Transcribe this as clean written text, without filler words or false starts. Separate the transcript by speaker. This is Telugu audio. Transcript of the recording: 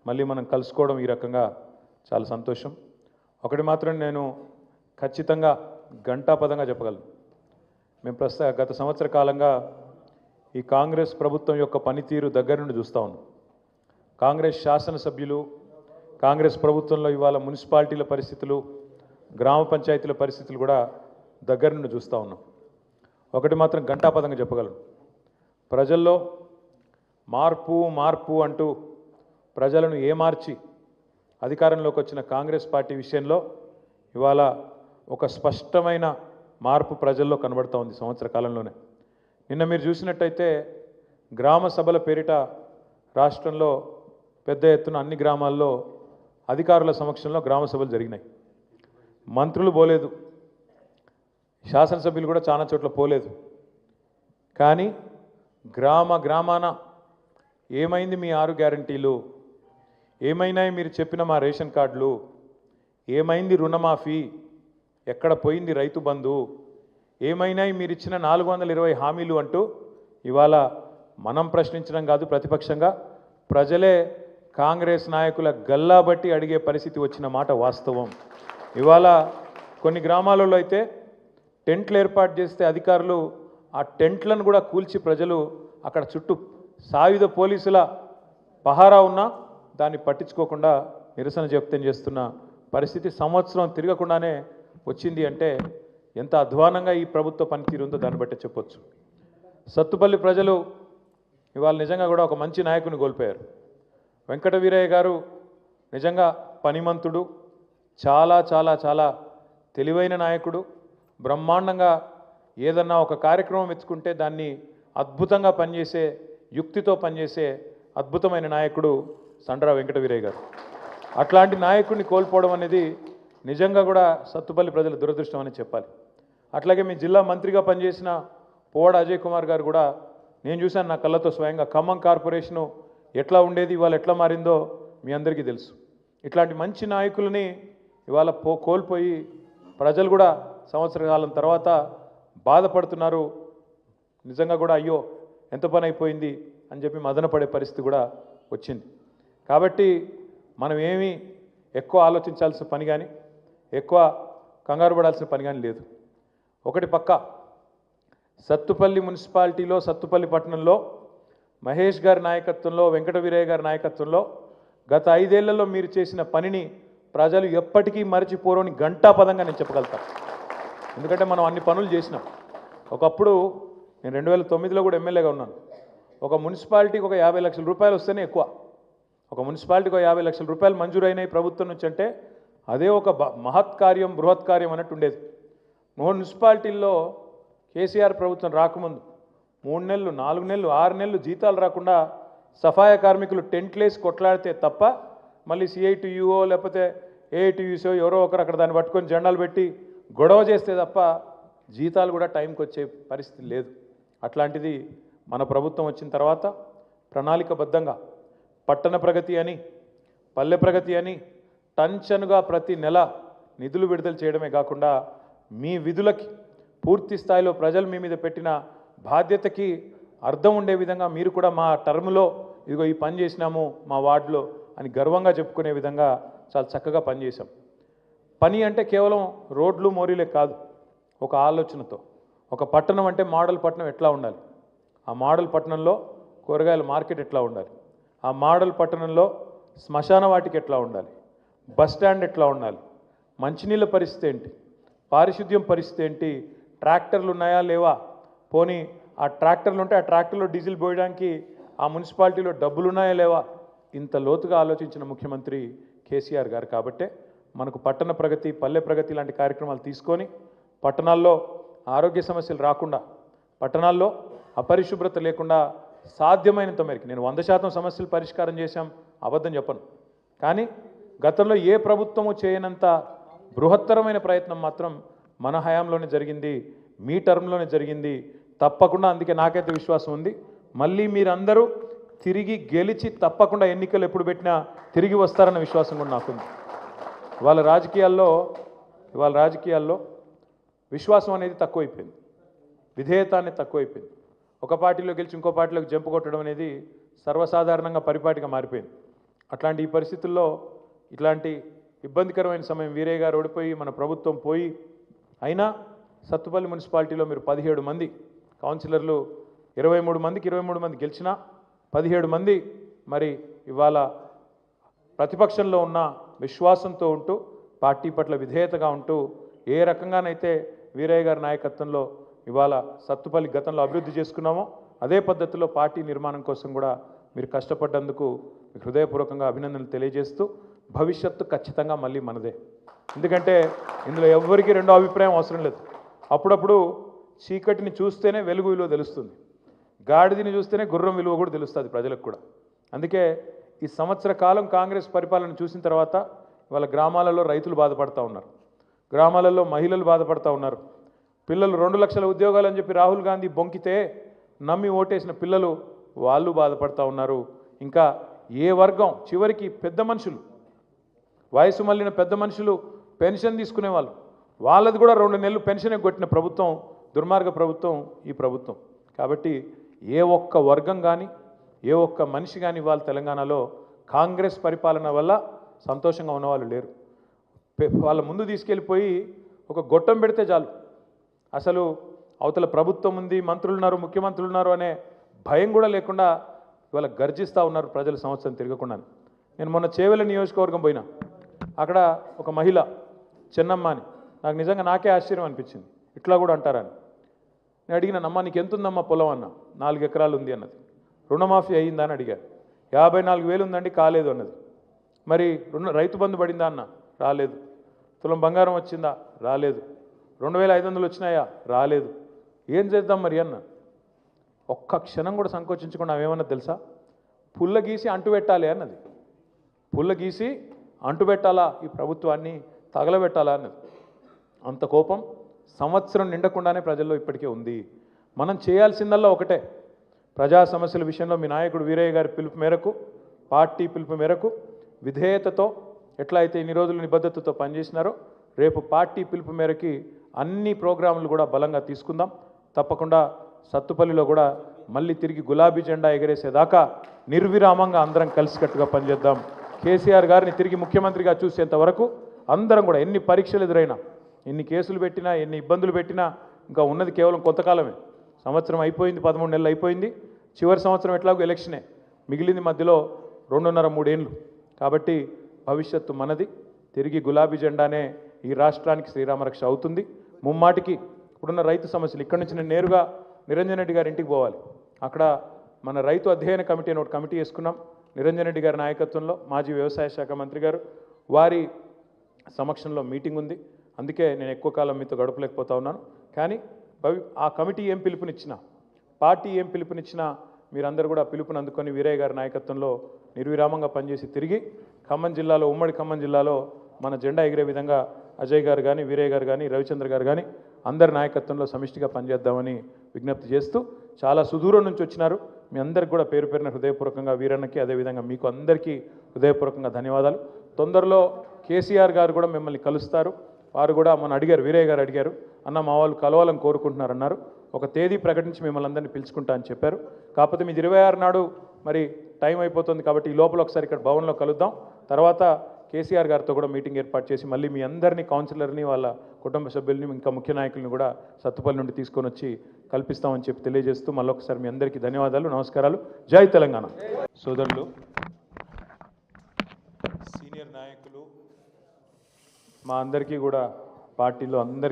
Speaker 1: మళ్ళీ మనం కలుసుకోవడం ఈ రకంగా చాలా సంతోషం. ఒకటి మాత్రం నేను ఖచ్చితంగా ఘంటాపదంగా చెప్పగలను. మేము గత సంవత్సర కాలంగా ఈ కాంగ్రెస్ ప్రభుత్వం యొక్క పనితీరు దగ్గర నుండి చూస్తూ ఉన్నాం. కాంగ్రెస్ శాసనసభ్యులు, కాంగ్రెస్ ప్రభుత్వంలో ఇవాళ మున్సిపాలిటీల పరిస్థితులు, గ్రామ పంచాయతీల పరిస్థితులు కూడా దగ్గర నుండి చూస్తూ ఉన్నాం. ఒకటి మాత్రం ఘంటాపదంగా చెప్పగలను. ప్రజల్లో మార్పు మార్పు అంటూ ప్రజలను ఏమార్చి అధికారంలోకి వచ్చిన కాంగ్రెస్ పార్టీ విషయంలో ఇవాళ ఒక స్పష్టమైన మార్పు ప్రజల్లో కనబడుతూ ఉంది సంవత్సర కాలంలోనే. నిన్న మీరు చూసినట్టయితే గ్రామ సభల పేరిట రాష్ట్రంలో పెద్ద ఎత్తున అన్ని గ్రామాల్లో అధికారుల సమక్షంలో గ్రామ సభలు జరిగినాయి. మంత్రులు పోలేదు, శాసనసభ్యులు కూడా చాలా చోట్ల పోలేదు. కానీ గ్రామాన ఏమైంది మీ 6 గ్యారంటీలు, ఏమైనాయి మీరు చెప్పిన మా రేషన్ కార్డులు, ఏమైంది రుణమాఫీ, ఎక్కడ పోయింది రైతు బంధు, ఏమైనాయి మీరు ఇచ్చిన 420 హామీలు అంటూ ఇవాళ మనం ప్రశ్నించడం కాదు, ప్రతిపక్షంగా ప్రజలే కాంగ్రెస్ నాయకుల గల్లాబట్టి అడిగే పరిస్థితి వచ్చిన మాట వాస్తవం. ఇవాళ కొన్ని గ్రామాలలో అయితే టెంట్లు ఏర్పాటు చేస్తే అధికారులు ఆ టెంట్లను కూడా కూల్చి ప్రజలు అక్కడ చుట్టూ సాయుధ పోలీసుల పహారా ఉన్నా దాన్ని పట్టించుకోకుండా నిరసన వ్యక్తం చేస్తున్న పరిస్థితి సంవత్సరం తిరగకుండానే వచ్చింది అంటే ఎంత అధ్వానంగా ఈ ప్రభుత్వ పనితీరు ఉందో దాన్ని బట్టి చెప్పొచ్చు. సత్తుపల్లి ప్రజలు ఇవాళ నిజంగా కూడా ఒక మంచి నాయకుని కోల్పోయారు. వెంకట వీరయ్య గారు నిజంగా పనిమంతుడు, చాలా చాలా చాలా తెలివైన నాయకుడు. బ్రహ్మాండంగా ఏదన్నా ఒక కార్యక్రమం ఎత్తుకుంటే దాన్ని అద్భుతంగా పనిచేసే, యుక్తితో పనిచేసే అద్భుతమైన నాయకుడు సండ్ర వెంకట వీరయ్య గారు. అట్లాంటి నాయకుడిని కోల్పోవడం అనేది నిజంగా కూడా సత్తుపల్లి ప్రజల దురదృష్టం అని చెప్పాలి. అట్లాగే మీ జిల్లా మంత్రిగా పనిచేసిన పోవాడ అజయ్ కుమార్ గారు కూడా నేను చూశాను నా కళ్ళతో స్వయంగా. ఖమ్మం కార్పొరేషను ఎట్లా ఉండేది ఇవాళ ఎట్లా మారిందో మీ అందరికీ తెలుసు. ఇట్లాంటి మంచి నాయకులని ఇవాళ కోల్పోయి ప్రజలు కూడా సంవత్సర కాలం తర్వాత బాధపడుతున్నారు. నిజంగా కూడా అయ్యో ఎంత పని అయిపోయింది అని చెప్పి మదనపడే పరిస్థితి కూడా వచ్చింది. కాబట్టి మనం ఏమీ ఎక్కువ ఆలోచించాల్సిన పని కానీ ఎక్కువ కంగారు పడాల్సిన పని కానీ లేదు. ఒకటి పక్కా, సత్తుపల్లి మున్సిపాలిటీలో, సత్తుపల్లి పట్టణంలో మహేష్ గారి నాయకత్వంలో, వెంకట వీరయ్య గారి నాయకత్వంలో గత 5 ఏళ్లలో మీరు చేసిన పనిని ప్రజలు ఎప్పటికీ మరచిపోరని ఘంటాపదంగా నేను చెప్పగలుగుతాను. ఎందుకంటే మనం అన్ని పనులు చేసినాం. ఒకప్పుడు నేను 2009లో కూడా ఎమ్మెల్యేగా ఉన్నాను. ఒక మున్సిపాలిటీకి ఒక 50 లక్షల రూపాయలు వస్తేనే ఎక్కువ. ఒక మున్సిపాలిటీకి 50 లక్షల రూపాయలు మంజూరైనాయి ప్రభుత్వం నుంచి అంటే అదే ఒక మహత్కార్యం, బృహత్కార్యం అన్నట్టు ఉండేది. మున్సిపాలిటీల్లో కేసీఆర్ ప్రభుత్వం రాకముందు 3 నెలలు, 4 నెలలు, 6 నెలలు జీతాలు రాకుండా సఫాయ కార్మికులు టెంట్లేసి కొట్లాడితే తప్ప మళ్ళీ సిఐటియుఓ లేకపోతే ఏఐటియుసో ఎవరో ఒకరు అక్కడ దాన్ని పట్టుకొని జెండాలు పెట్టి గొడవ చేస్తే తప్ప జీతాలు కూడా టైంకి వచ్చే పరిస్థితి లేదు. అట్లాంటిది మన ప్రభుత్వం వచ్చిన తర్వాత ప్రణాళికబద్ధంగా పట్టణ ప్రగతి అని, పల్లె ప్రగతి అని టంచనుగా ప్రతి నెల నిధులు విడుదల చేయడమే కాకుండా మీ విధులకి పూర్తి స్థాయిలో ప్రజలు మీ మీద పెట్టిన బాధ్యతకి అర్థం ఉండే విధంగా మీరు కూడా మా టర్మ్లో ఇదిగో ఈ పని చేసినాము మా వార్డులో అని గర్వంగా చెప్పుకునే విధంగా చాలా చక్కగా పనిచేశాం. పని అంటే కేవలం రోడ్లు మోరీలే కాదు, ఒక ఆలోచనతో. ఒక పట్టణం అంటే మోడల్ పట్టణం ఎట్లా ఉండాలి, ఆ మోడల్ పట్టణంలో కూరగాయల మార్కెట్ ఎట్లా ఉండాలి, ఆ మోడల్ పట్టణంలో శ్మశాన వాటికి ఎట్లా ఉండాలి, బస్ స్టాండ్ ఎట్లా ఉండాలి, మంచినీళ్ళ పరిస్థితి ఏంటి, పారిశుద్ధ్యం పరిస్థితి ఏంటి, ట్రాక్టర్లు ఉన్నాయా లేవా, పోనీ ఆ ట్రాక్టర్లు ఉంటే ఆ ట్రాక్టర్లో డీజిల్ పోయడానికి ఆ మున్సిపాలిటీలో డబ్బులు ఉన్నాయా లేవా, ఇంత లోతుగా ఆలోచించిన ముఖ్యమంత్రి కేసీఆర్ గారు. కాబట్టే మనకు పట్టణ ప్రగతి, పల్లె ప్రగతి లాంటి కార్యక్రమాలు తీసుకొని పట్టణాల్లో ఆరోగ్య సమస్యలు రాకుండా, పట్టణాల్లో అపరిశుభ్రత లేకుండా సాధ్యమైనంత మేరకు నేను 100% సమస్యలు పరిష్కారం చేశాం, అబద్ధం చెప్పను. కానీ గతంలో ఏ ప్రభుత్వము చేయనంత బృహత్తరమైన ప్రయత్నం మాత్రం మన హయాంలోనే జరిగింది, మీ టర్మ్లోనే జరిగింది తప్పకుండా. అందుకే నాకైతే విశ్వాసం ఉంది మళ్ళీ మీరందరూ తిరిగి గెలిచి తప్పకుండా ఎన్నికలు ఎప్పుడు పెట్టినా తిరిగి వస్తారన్న విశ్వాసం కూడా నాకుంది. ఇవాళ రాజకీయాల్లో విశ్వాసం అనేది తక్కువైపోయింది, విధేయత అనేది తక్కువైపోయింది. ఒక పార్టీలో గెలిచి ఇంకో పార్టీలోకి జంపు కొట్టడం అనేది సర్వసాధారణంగా పరిపాటిగా మారిపోయింది. అట్లాంటి ఈ పరిస్థితుల్లో ఇట్లాంటి ఇబ్బందికరమైన సమయం వీరయ్య గారు ఓడిపోయి మన ప్రభుత్వం పోయి అయినా సత్తుపల్లి మున్సిపాలిటీలో మీరు 17 మంది కౌన్సిలర్లు 23 మందికి 23 మంది గెలిచినా 17 మంది మరి ఇవాళ ప్రతిపక్షంలో ఉన్న విశ్వాసంతో ఉంటూ పార్టీ పట్ల విధేయతగా ఉంటూ ఏ రకంగానైతే వీరయ్య గారి నాయకత్వంలో ఇవాళ సత్తుపల్లి గతంలో అభివృద్ధి చేసుకున్నామో అదే పద్ధతిలో పార్టీ నిర్మాణం కోసం కూడా మీరు కష్టపడ్డందుకు మీకు హృదయపూర్వకంగా అభినందనలు తెలియజేస్తూ భవిష్యత్తు ఖచ్చితంగా మళ్ళీ మనదే. ఎందుకంటే ఇందులో ఎవ్వరికీ రెండో అభిప్రాయం అవసరం లేదు. అప్పుడప్పుడు చీకటిని చూస్తేనే వెలుగు విలువ తెలుస్తుంది, గాడిదని చూస్తేనే గుర్రం విలువ కూడా తెలుస్తుంది ప్రజలకు కూడా. అందుకే ఈ సంవత్సర కాలం కాంగ్రెస్ పరిపాలన చూసిన తర్వాత వాళ్ళ గ్రామాలలో రైతులు బాధపడుతూ ఉన్నారు, గ్రామాలలో మహిళలు బాధపడుతూ ఉన్నారు. పిల్లలు 2 లక్షల ఉద్యోగాలు అని చెప్పి రాహుల్ గాంధీ బొంకితే నమ్మి ఓటేసిన పిల్లలు వాళ్ళు బాధపడుతూ ఉన్నారు. ఇంకా ఏ వర్గం చివరికి పెద్ద మనుషులు, వయసు మళ్ళిన పెద్ద మనుషులు పెన్షన్ తీసుకునేవాళ్ళు, వాళ్ళది కూడా 2 నెలలు పెన్షన్ కొట్టిన ప్రభుత్వం దుర్మార్గ ప్రభుత్వం ఈ ప్రభుత్వం. కాబట్టి ఏ ఒక్క వర్గం కానీ ఏ ఒక్క మనిషి కానీ వాళ్ళ తెలంగాణలో కాంగ్రెస్ పరిపాలన వల్ల సంతోషంగా ఉన్నవాళ్ళు లేరు. వాళ్ళ ముందు తీసుకెళ్ళిపోయి ఒక గొట్టం పెడితే చాలు, అసలు అవతల ప్రభుత్వం ఉంది, మంత్రులు ఉన్నారు, ముఖ్యమంత్రులు ఉన్నారు అనే భయం కూడా లేకుండా ఇవాళ గర్జిస్తూ ఉన్నారు ప్రజలు సంవత్సరం తిరగకుండా. నేను మొన్న చేవెళ్ళ నియోజకవర్గం పోయినా, అక్కడ ఒక మహిళ చెన్నమ్మ అని, నాకు నిజంగా నాకే ఆశ్చర్యం అనిపించింది, ఇట్లా కూడా అంటారని. నేను అడిగిన, అమ్మ నీకు ఎంత ఉందమ్మా పొలం అన్న, 4 ఎకరాలు ఉంది అన్నది. రుణమాఫీ అయ్యిందా అని అడిగా, 54,000 ఉందండి కాలేదు అన్నది. మరి రైతు బంధు పడిందా అన్న, రాలేదు. తులం బంగారం వచ్చిందా, రాలేదు. 2,500 వచ్చినాయా, రాలేదు. ఏం చేద్దాం మరి అన్న. ఒక్క క్షణం కూడా సంకోచించకుండా ఆమెమన్నది తెలుసా, పుల్ల గీసి అంటుపెట్టాలి అన్నది. పుల్ల గీసి అంటుపెట్టాలా, ఈ ప్రభుత్వాన్ని తగలబెట్టాలా అన్నది. అంత కోపం సంవత్సరం నిండకుండానే ప్రజల్లో ఇప్పటికే ఉంది. మనం చేయాల్సిందల్లా ఒకటే, ప్రజా సమస్యల విషయంలో మీ నాయకుడు వీరయ్య గారి పిలుపు మేరకు, పార్టీ పిలుపు మేరకు విధేయతతో ఎట్లా అయితే ఇన్ని రోజులు నిబద్ధతతో పనిచేసినారో రేపు పార్టీ పిలుపు మేరకి అన్ని ప్రోగ్రాములు కూడా బలంగా తీసుకుందాం. తప్పకుండా సత్తుపల్లిలో కూడా మళ్ళీ తిరిగి గులాబీ జెండా ఎగరేసేదాకా నిర్విరామంగా అందరం కలిసికట్టుగా పనిచేద్దాం. కేసీఆర్ గారిని తిరిగి ముఖ్యమంత్రిగా చూసేంత వరకు అందరం కూడా ఎన్ని పరీక్షలు ఎదురైనా, ఎన్ని కేసులు పెట్టినా, ఎన్ని ఇబ్బందులు పెట్టినా ఇంకా ఉన్నది కేవలం కొంతకాలమే. సంవత్సరం అయిపోయింది, 13 నెలలు అయిపోయింది. చివరి సంవత్సరం ఎట్లాగో ఎలక్షనే మిగిలింది, మధ్యలో 2.5-3 ఏళ్ళు. కాబట్టి భవిష్యత్తు మనది. తిరిగి గులాబీ జెండానే ఈ రాష్ట్రానికి శ్రీరామరక్ష అవుతుంది. ముమ్మాటికి ఇప్పుడున్న రైతు సమస్యలు, ఇక్కడి నుంచి నేను నేరుగా నిరంజన్ రెడ్డి గారి ఇంటికి పోవాలి. అక్కడ మన రైతు అధ్యయన కమిటీ అని ఒక కమిటీ వేసుకున్నాం, నిరంజన్ రెడ్డి గారి నాయకత్వంలో. మాజీ వ్యవసాయ శాఖ మంత్రి గారు వారి సమక్షంలో మీటింగ్ ఉంది. అందుకే నేను ఎక్కువ కాలం మీతో గడపలేకపోతా ఉన్నాను. కానీ ఆ కమిటీ ఏం పిలుపునిచ్చినా, పార్టీ ఏం పిలుపునిచ్చినా మీరందరూ కూడా పిలుపుని అందుకొని వీరయ్య గారి నాయకత్వంలో నిర్విరామంగా పనిచేసి తిరిగి ఖమ్మం జిల్లాలో, ఉమ్మడి ఖమ్మం జిల్లాలో మన జెండా ఎగిరే విధంగా అజయ్ గారు కానీ, వీరయ్య గారు కానీ, రవిచంద్ర గారు కానీ అందరి నాయకత్వంలో సమిష్టిగా పనిచేద్దామని విజ్ఞప్తి చేస్తూ, చాలా సుదూరం నుంచి వచ్చినారు. మీ అందరికి కూడా పేరు పేరున హృదయపూర్వకంగా వీరన్నకి, అదేవిధంగా మీకు అందరికీ హృదయపూర్వకంగా ధన్యవాదాలు. తొందరలో కేసీఆర్ గారు కూడా మిమ్మల్ని కలుస్తారు. వారు కూడా మొన్న అడిగారు, వీరయ్య గారు అడిగారు, అన్న మా వాళ్ళు కలవాలని కోరుకుంటున్నారన్నారు. ఒక తేదీ ప్రకటించి మిమ్మల్ని అందరినీ పిలుచుకుంటా అని చెప్పారు. కాకపోతే మీది 26 నాడు మరి టైం అయిపోతుంది కాబట్టి ఈ లోపల ఒకసారి ఇక్కడ భవన్లో కలుద్దాం. తర్వాత కేసీఆర్ గారితో కూడా మీటింగ్ ఏర్పాటు చేసి మళ్ళీ మీ అందరినీ, కౌన్సిలర్ని, వాళ్ళ కుటుంబ సభ్యుల్ని, ఇంకా ముఖ్య నాయకుల్ని కూడా సత్తుపల్లి నుండి తీసుకొని వచ్చి కల్పిస్తామని చెప్పి తెలియజేస్తూ మళ్ళొకసారి మీ అందరికీ ధన్యవాదాలు, నమస్కారాలు. జై తెలంగాణ. సోదరులు, సీనియర్ నాయకులు, మా అందరికీ కూడా పార్టీలో అందరికీ